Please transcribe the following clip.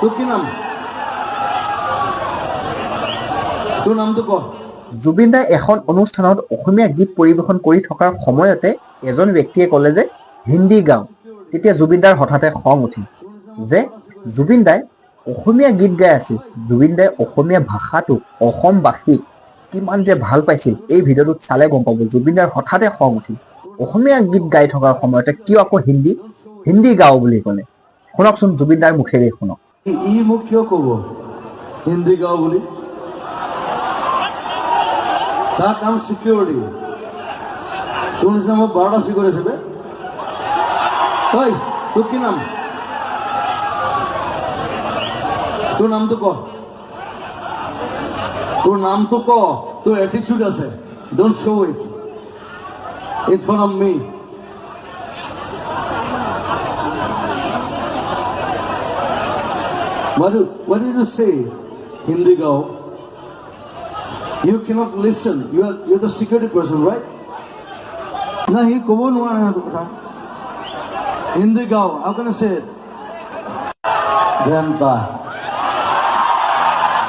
তোৰ কি নাম? তোৰ নাম তো ক। জুবিন দাই এখন অনুষ্ঠানত অসমীয়া গীত পৰিৱেশন কৰি থকাৰ সময়তে এজন ব্যক্তিয়ে ক'লে যে হিন্দী গাওঁ। তেতিয়া জুবিন দাৰ হঠাতে খং উঠিল যে জুবিন দাই অসমীয়া গীত গাই আছিল। জুবিন দাই অসমীয়া ভাষাটোক অসমবাসীক কিমান যে ভাল পাইছিল এই ভিডিঅ'টোত চালে গম পাব। জুবিন দাৰ হঠাতে খং উঠিল, অসমীয়া গীত গাই থকাৰ সময়তে কিয় আকৌ হিন্দী গাওঁ বুলি ক'লে। শুনকচোন জুবিন দাৰ মুখেৰে শুনক। ই মোক কিয় ক'ব হিন্দী গাওঁ বুলি? তাৰ কাম চিকিউৰিটি। তোৰ নিচিনা মোক 12টা চিকিউৰিটি আছে বে। ঐ তোৰ কি নাম? তোৰ নামটো ক। তোৰ নামটো ক। তোৰ এটিটিউড আছে। Don't show it in front of me. What did you say? Hindi gao. You cannot listen. You're the security person, right? No, he kobo nuara to kotha. Hindi gao. How can I say it? Grandpa.